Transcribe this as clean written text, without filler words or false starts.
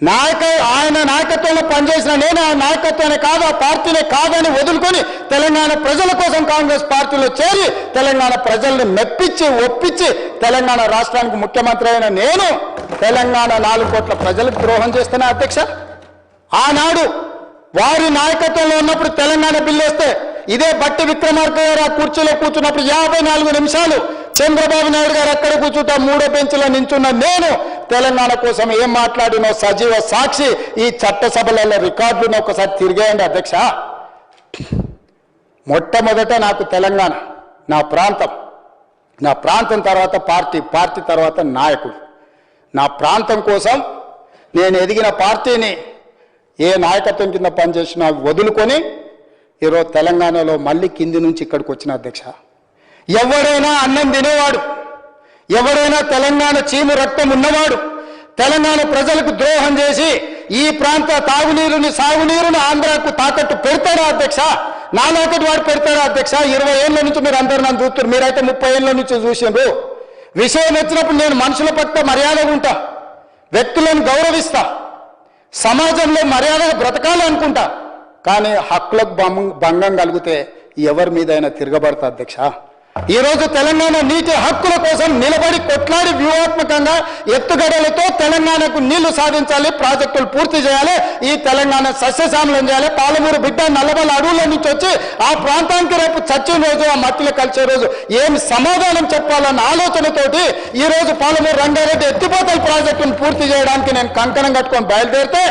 ఆయన నాయకత్వంలో పనిచేసిన నేను ఆ నాయకత్వాన్ని కాదు ఆ పార్టీనే కాదని వదులుకొని తెలంగాణ ప్రజల కోసం కాంగ్రెస్ పార్టీలో చేరి తెలంగాణ ప్రజల్ని మెప్పించి ఒప్పించి తెలంగాణ రాష్ట్రానికి ముఖ్యమంత్రి అయిన నేను తెలంగాణ 4 కోట్ల ప్రజలకు ద్రోహం చేస్తున్నా అధ్యక్ష. ఆనాడు వారి నాయకత్వంలో ఉన్నప్పుడు తెలంగాణ బిల్లు వస్తే ఇదే బట్టి విక్రమార్క గారు ఆ కుర్చీలో కూర్చున్నప్పుడు 54 నిమిషాలు చంద్రబాబు నాయుడు గారు అక్కడ కూర్చుంటా 3వ బెంచ్లో నించున్న నేను తెలంగాణ కోసం ఏం మాట్లాడినో సజీవ సాక్షి ఈ చట్టసభలలో రికార్డులను ఒకసారి తిరిగేయండి అధ్యక్ష. మొట్టమొదట నాకు తెలంగాణ నా ప్రాంతం తర్వాత పార్టీ తర్వాత నాయకుడు. నా ప్రాంతం కోసం నేను ఎదిగిన పార్టీని ఏ నాయకత్వం కింద పనిచేసినా వదులుకొని ఈరోజు తెలంగాణలో మళ్ళీ కింది నుంచి ఇక్కడికి వచ్చిన అధ్యక్ష. ఎవడైనా అన్నం తినేవాడు, ఎవడైనా తెలంగాణ చీము రక్తం ఉన్నవాడు తెలంగాణ ప్రజలకు ద్రోహం చేసి ఈ ప్రాంత తాగునీరుని సాగునీరుని ఆంధ్రాకు తాకట్టు పెడతాడా అధ్యక్ష? నాలాకటి వాడు పెడతాడా అధ్యక్ష? 20 ఏళ్ళ నుంచి మీరు అందరూ నన్ను చూస్తున్నారు, మీరైతే 30 ఏళ్ళ నుంచి చూసిండ్రు. విషయం వచ్చినప్పుడు నేను మనుషుల పట్ల మర్యాదగా ఉంటా, వ్యక్తులను గౌరవిస్తా, సమాజంలో మర్యాదగా బ్రతకాలనుకుంటా. కానీ హక్కులకు భంగం కలిగితే ఎవరి మీదైనా తిరగబడతా అధ్యక్ష. ఈరోజు తెలంగాణ నీటి హక్కుల కోసం నిలబడి కొట్లాడి వ్యూహాత్మకంగా ఎత్తుగడలతో తెలంగాణకు నీళ్లు సాధించాలి, ప్రాజెక్టులు పూర్తి చేయాలి, ఈ తెలంగాణ సస్యశ్యామలం చేయాలి. పాలమూరు బిడ్డ నల్లబల్ల అడవుల నుంచి వచ్చి ఆ ప్రాంతానికి రేపు చచ్చిన రోజు ఆ మట్టిలో కలిసే రోజు ఏమి సమాధానం చెప్పాలన్న ఆలోచనతోటి ఈరోజు పాలమూరు రంగారెడ్డి ఎత్తిపోతల ప్రాజెక్టును పూర్తి చేయడానికి నేను కంకణం కట్టుకొని బయలుదేరితే